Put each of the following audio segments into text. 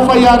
FIR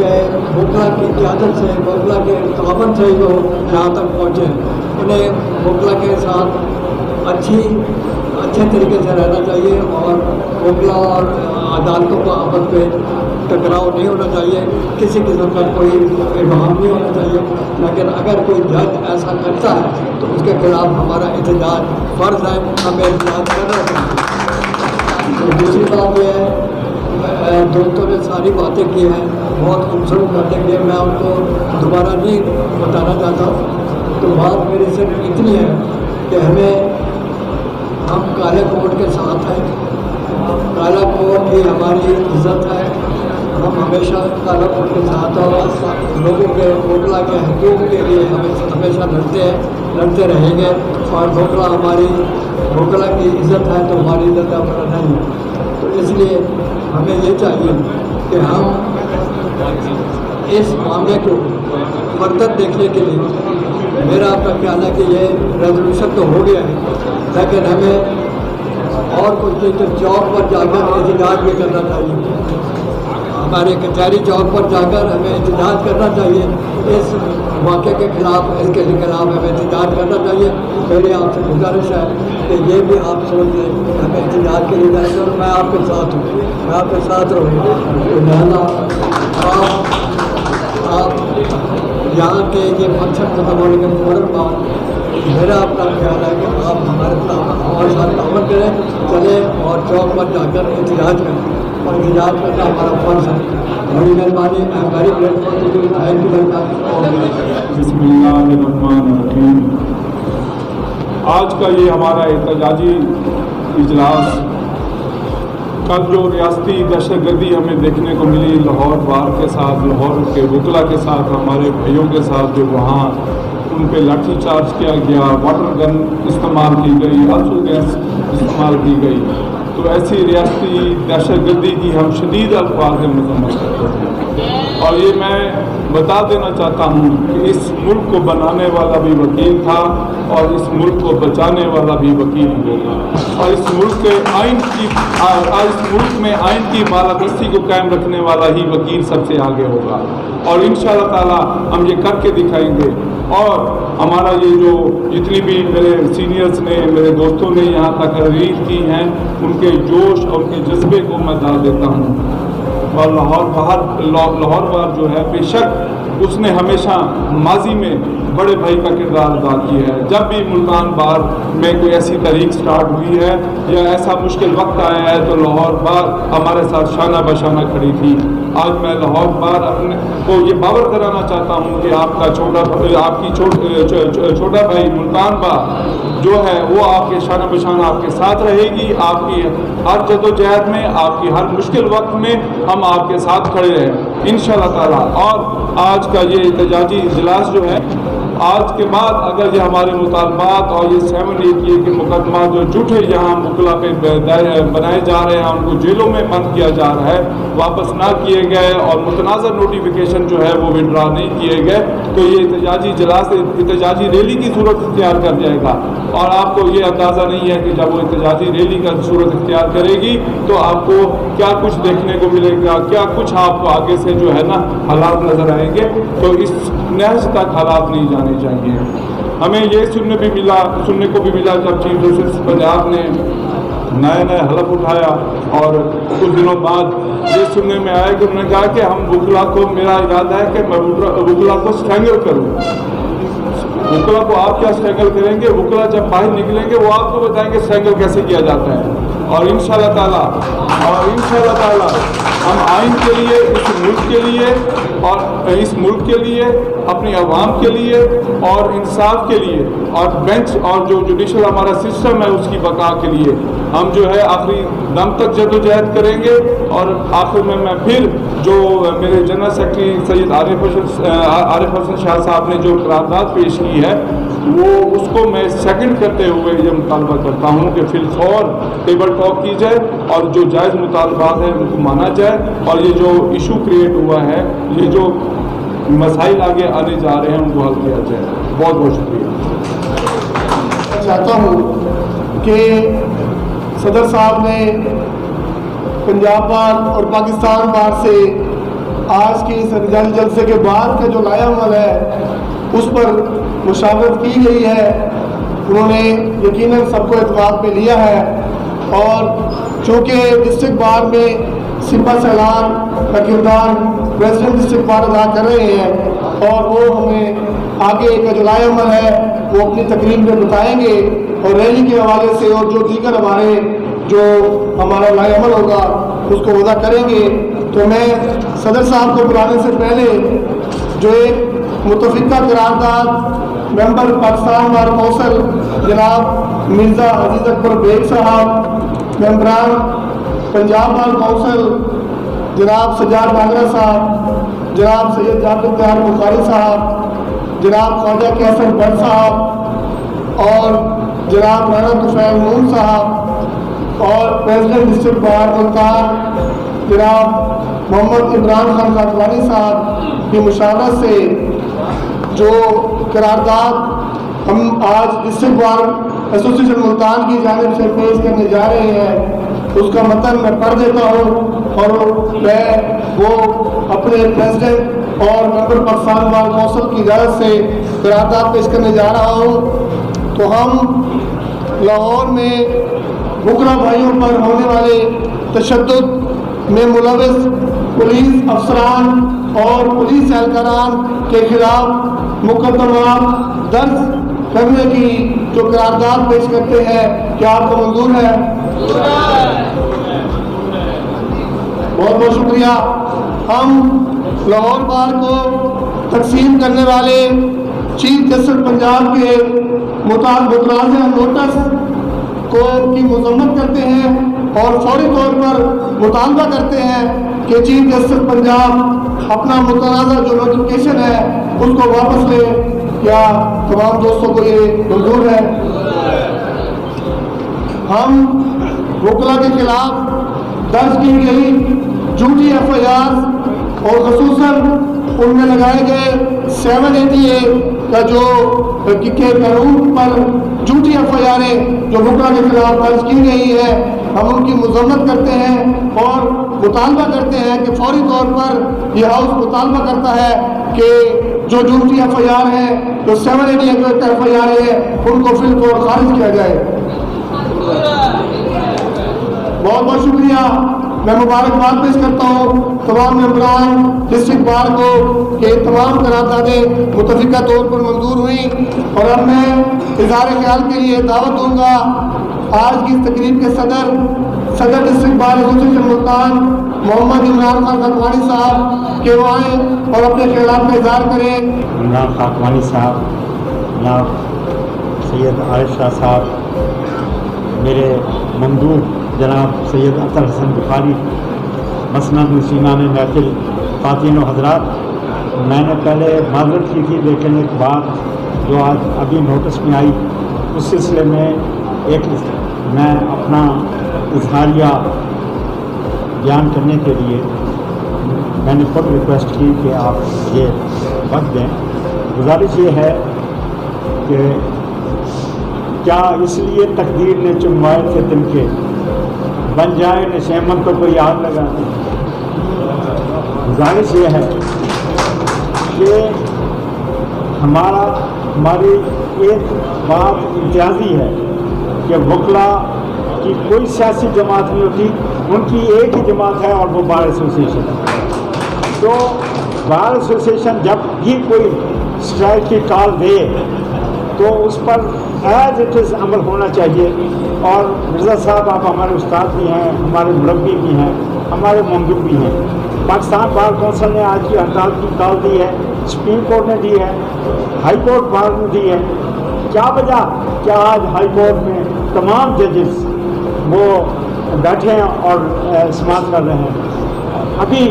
کہ وکلا کی قیادت سے وکلا کے تعاون سے جو یہاں تک پہنچے ہیں انہیں وکلا کے ساتھ اچھے طریقے سے رہنا چاہیے اور وکلا اور عدالتوں کا آپس میں ٹکراؤ نہیں ہونا چاہیے, کسی قسم کا کوئی ابہام نہیں ہونا چاہیے. لیکن اگر کوئی جج ایسا کرتا ہے تو اس کے خلاف ہمارا احتجاج فرض ہے, ہمیں احتجاج کرنا چاہیے. دوسری بات یہ ہے, دوستوں نے ساری باتیں کی ہیں, بہت خوبصورت باتیں کی ہیں, میں ان کو دوبارہ نہیں بتانا چاہتا. تو بات میری صرف اتنی ہے کہ ہم کالے کوٹ کے ساتھ ہیں, کالا کوٹ ہی ہماری عزت ہے. ہم ہمیشہ کالا کوٹ کے ساتھ اور لوگوں کے وکلا کے حقوق کے لیے ہمیشہ لڑتے رہیں گے. اور وکلا کی عزت ہے تو ہماری عزت ہے نہیں. تو اس لیے ہمیں یہ چاہیے کہ ہم اس معاملے کو فردر دیکھنے کے لیے, میرا آپ کا خیال ہے کہ یہ ریزولوشن تو ہو گیا ہے, لیکن ہمیں اور کچھ نہیں تو چوک پر جا کر احتجاج بھی کرنا چاہیے. ہمارے کچہری چوک پر جا کر ہمیں احتجاج کرنا چاہیے. اس واقعے کے خلاف, اس کے خلاف ہمیں احتجاج کرنا چاہیے. میری آپ سے گزارش ہے کہ یہ بھی آپ سوچ لیں کہ ہمیں احتجاج کے لیے جائیں گے. میں آپ کے ساتھ ہوں, میں آپ کے ساتھ رہوں گا. لہٰذا آپ یہاں کے یہ فنکشن ختم ہونے کے فوراً بعد میرا اپنا خیال ہے کہ آپ ہمارے ساتھ تعاون کریں, چلیں اور چوک پر جا کر احتجاج کریں. اور احتجاج کرنا ہمارا فرض ہے. بڑی مہربانی, ہماری پلیٹ فارم. بسم اللہ الرحمن الرحیم. آج کا یہ ہمارا احتجاجی اجلاس, کل جو ریاستی دہشت گردی ہمیں دیکھنے کو ملی لاہور بار کے ساتھ, لاہور کے وکلا کے ساتھ, ہمارے بھائیوں کے ساتھ جو وہاں ان پہ لاٹھی چارج کیا گیا, واٹر گن استعمال کی گئی, آنسو گیس استعمال کی گئی, تو ایسی ریاستی دہشت گردی کی ہم شدید الفاظ میں مذمت کرتے ہیں. اور یہ میں بتا دینا چاہتا ہوں کہ اس ملک کو بنانے والا بھی وکیل تھا اور اس ملک کو بچانے والا بھی وکیل ہوگا. اور اس ملک میں آئین کی بالادستی کو قائم رکھنے والا ہی وکیل سب سے آگے ہوگا. اور انشاءاللہ تعالی ہم یہ کر کے دکھائیں گے. اور ہمارا یہ جو جتنی بھی میرے سینئرز نے, میرے دوستوں نے یہاں تقریر کی ہیں, ان کے جوش اور ان کے جذبے کو میں داد دیتا ہوں. اور لاہور بار جو ہے بے شک اس نے ہمیشہ ماضی میں بڑے بھائی کا کردار ادا کیا ہے. جب بھی ملتان بار میں کوئی ایسی تحریک سٹارٹ ہوئی ہے یا ایسا مشکل وقت آیا ہے تو لاہور بار ہمارے ساتھ شانہ بشانہ کھڑی تھی. آج میں لاہور بار اپنے کو یہ باور کرانا چاہتا ہوں کہ آپ کی چھوٹا بھائی ملتان بار جو ہے وہ آپ کے شانہ بشانہ آپ کے ساتھ رہے گی. آپ کی ہر جدوجہد میں, آپ کی ہر مشکل وقت میں ہم آپ کے ساتھ کھڑے رہیں انشاءاللہ تعالی. اور آج کا یہ احتجاجی اجلاس جو ہے, آج کے بعد اگر یہ ہمارے مطالبات اور یہ 788 کے مقدمات جو جھوٹے یہاں وکلا پہ بنائے جا رہے ہیں, ان کو جیلوں میں بند کیا جا رہا ہے, واپس نہ کیے گئے اور متنازع نوٹیفیکیشن جو ہے وہ ودرا نہیں کیے گئے, تو یہ احتجاجی اجلاس احتجاجی ریلی کی صورت اختیار کر جائے گا. اور آپ کو یہ اندازہ نہیں ہے کہ جب وہ احتجاجی ریلی کا صورت اختیار کرے گی تو آپ کو کیا کچھ دیکھنے کو ملے گا, کیا کچھ آپ کو آگے سے جو ہے نا حالات نظر آئیں گے. تو اس نہج تک حالات نہیں جانے چاہیے. ہمیں یہ سننے کو بھی ملا جب چیف جسٹس پنجاب نے نئے حلف اٹھایا اور کچھ دنوں بعد یہ سننے میں آیا کہ انہوں نے کہا کہ ہم وکلا کو, میرا ارادہ ہے کہ میں وکلا کو اسٹرینگل کروں. وکلا کو آپ کیا اسٹرینگل کریں گے, وکلا جب باہر نکلیں گے وہ آپ کو بتائیں گے اسٹرینگل کیسے کیا جاتا ہے. اور انشاءاللہ تعالی ہم آئین کے لیے, اس ملک کے لیے اپنی عوام کے لیے اور انصاف کے لیے اور بینچ اور جو جوڈیشل ہمارا سسٹم ہے اس کی بقا کے لیے ہم جو ہے آخری دم تک جدوجہد کریں گے. اور آخر میں پھر جو میرے جنرل سیکرٹری سید عارف حسن شاہ صاحب نے جو قرارداد پیش کی ہے وہ اس کو میں سیکنڈ کرتے ہوئے یہ مطالبہ کرتا ہوں کہ فی الفور ٹیبل ٹاک کی جائے اور جو جائز مطالبات ہیں ان کو مانا جائے. اور یہ جو ایشو کریٹ ہوا ہے, یہ جو مسائل آگے آنے جا رہے ہیں ان کو حل کیا جائے. بہت بہت شکریہ. چاہتا ہوں کہ صدر صاحب نے پنجاب بار اور پاکستان بار سے آج کی اس رجال جلسے کے بعد کا جو لائحہ عمل ہے اس پر مشاورت کی گئی ہے. انہوں نے یقیناً سب کو اعتماد میں لیا ہے اور چونکہ ڈسٹرکٹ بار میں سپہ سالار کا کردار پریزیڈنٹ ڈسٹرکٹ بار ادا کر رہے ہیں اور وہ ہمیں آگے کا جو لائحہ عمل ہے وہ اپنی تقریر میں بتائیں گے اور ریلی کے حوالے سے اور جو دیگر ہمارا لائحہ عمل ہوگا اس کو وضع کریں گے. تو میں صدر صاحب کو بلانے سے پہلے جو ایک متفقہ قرارداد ممبر پاکستان بار کونسل جناب مرزا عزیز اکبر بیگ صاحب، ممبران پنجاب بار کونسل جناب سجاد ڈانگرہ صاحب، جناب سید جعفر اختیار بخاری صاحب، جناب خواجہ کیسر بٹ صاحب اور جناب رانا طفیل نون صاحب اور پریزیڈنٹ ڈسٹرکٹ بار ملتان جناب محمد عمران خان خاتوانی صاحب کی مشاورت سے جو قرارداد ہم آج ڈسٹرکٹ بار ایسوسیشن ملتان کی جانب سے پیش کرنے جا رہے ہیں اس کا متن میں پڑھ دیتا ہوں اور میں وہ اپنے پریزیڈنٹ اور ممبر پاکستان بار کونسل کی اجازت سے قرارداد پیش کرنے جا رہا ہوں. تو ہم لاہور میں بکرا بھائیوں پر ہونے والے تشدد میں ملوث پولیس افسران اور پولیس اہلکاران کے خلاف مقدمات درج کرنے کی جو قرارداد پیش کرتے ہیں کیا آپ کو منظور ہے؟ بہت بہت شکریہ. ہم لاہور بار کو تقسیم کرنے والے چیف جسٹس پنجاب کے متنازع نوٹس کی مذمت کرتے ہیں اور فوری طور پر مطالبہ کرتے ہیں کہ چیف جسٹس پنجاب اپنا متنازع جو نوٹیفکیشن ہے اس کو واپس لے. کیا تمام دوستوں کو یہ منظور ہے؟ ہم وکلا کے خلاف درج کی گئی جھوٹی FIR اور خصوصاً ان میں لگائے گئے 780A کا جو قانون پر جھوٹی FIR جو وکلا کے خلاف درج کی گئی ہے ہم ان کی مذمت کرتے ہیں اور مطالبہ کرتے ہیں کہ فوری طور پر یہ ہاؤس مطالبہ کرتا ہے کہ جو جھوٹی FIR ہے جو 780 FIR ہے ان کو فی الفور خارج کیا جائے. بہت بہت شکریہ. میں مبارکباد پیش کرتا ہوں تمام ممبران ڈسٹرکٹ بار کو کہ تمام قراردادیں متفقہ طور پر منظور ہوئیں اور اب میں اظہار خیال کے لیے دعوت دوں گا آج کی اس تقریب کے صدر ڈسٹرکٹ بار ایسوسیشن ملتان محمد عمران خان خاتوانی صاحب کہ وہ آئیں اور اپنے خیالات کا اظہار کریں. عمران خاتوانی صاحب، جناب سید عارف شاہ صاحب، میرے مندوب جناب سید اطہر حسن بخاری، مسند نشینان محفل، خواتین و حضرات، میں نے پہلے معذرت کی تھی لیکن ایک بات جو آج ابھی نوٹس میں آئی اس سلسلے میں میں اپنا اظہاریہ بیان کرنے کے لیے میں نے خود ریکویسٹ کی کہ آپ یہ وقت دیں. گزارش یہ ہے کہ کیا اس لیے تقدیر نے چنوائے تھے دن کے بن جائے نشیمن تو کوئی یاد لگا. گزارش یہ ہے کہ ہماری ایک بات امتیازی ہے کہ وکلا کی کوئی سیاسی جماعت نہیں ہوتی، ان کی ایک ہی جماعت ہے اور وہ بار ایسوسیشن ہے. تو بار ایسوسیشن جب بھی کوئی اسٹرائک کی کال دے تو اس پر ایز اٹ از عمل ہونا چاہیے. اور مرزا صاحب آپ ہمارے استاد بھی ہیں، ہمارے مربی بھی ہیں، ہمارے مندوب بھی ہیں. پاکستان بار کونسل نے آج کی ہڑتال کی کال دی ہے، سپریم کورٹ نے دی ہے، ہائی کورٹ بار نے دی ہے. کیا وجہ کہ آج ہائی کورٹ میں تمام ججز وہ بیٹھے ہیں اور سماعت کر رہے ہیں. ابھی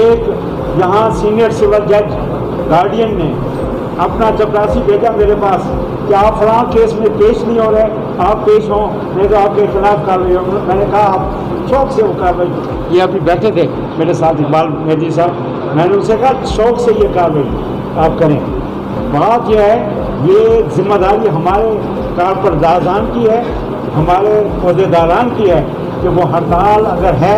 ایک یہاں سینئر سول جج گارڈین نے اپنا چپراسی بھیجا میرے پاس کہ آپ فلاں کیس میں پیش نہیں ہو رہے، آپ پیش ہوں نہیں تو آپ کے خلاف کارروائی ہو. میں نے کہا آپ شوق سے وہ کارروائی، یہ ابھی بیٹھے تھے میرے ساتھ اقبال مہدی صاحب، میں نے ان سے کہا شوق سے یہ کارروائی آپ کریں. بات یہ ہے یہ ذمہ داری ہمارے کارپردازان کی ہے، ہمارے عہدیداران کی ہے کہ وہ ہڑتال اگر ہے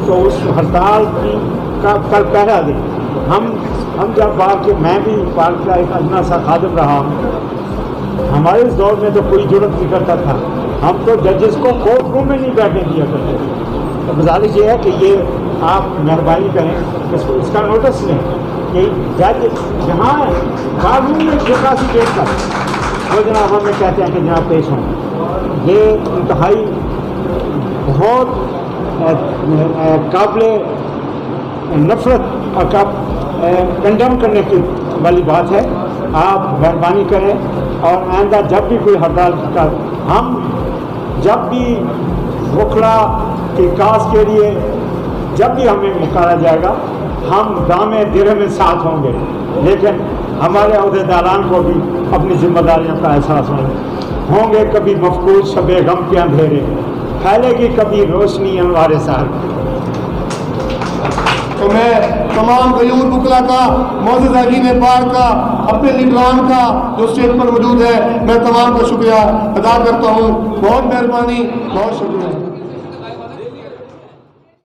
تو اس ہڑتال کی کا کل پہلا دن ہم جب بار کے میں بھی پارک کا ایک ادنا سا خادم رہا ہوں، ہمارے اس دور میں تو کوئی ضرورت نہیں کرتا تھا، ہم تو ججز کو کورٹ روم میں نہیں بیٹھنے دیا کرتے تھے۔ تو گزارش یہ ہے کہ یہ آپ مہربانی کریں، اس کا نوٹس لیں کہ جج جہاں قانون میں خاصی ڈیٹ کا وہ جناب ہمیں کہتے ہیں کہ جناب پیش ہوں، یہ انتہائی بہت قابل نفرت اور کنڈم کرنے کی والی بات ہے۔ آپ مہربانی کریں اور آئندہ جب بھی کوئی ہڑتال کا ہم جب بھی وکلا کے کاز کے لیے جب بھی ہمیں پکارا جائے گا ہم دامے درہ میں ساتھ ہوں گے، لیکن ہمارے عہدیداران کو بھی اپنی ذمہ داریوں کا احساس ہوں گے۔ کبھی مفقود شب غم کے اندھیرے پھیلے گی کبھی روشنی انوار سحر۔ تو میں تمام غیور وکلا کا، معزز عارفین پاک کا، اپنے لیڈران کا جو اسٹیج پر موجود ہے، میں تمام کا شکریہ ادا کرتا ہوں۔ بہت مہربانی، بہت شکریہ۔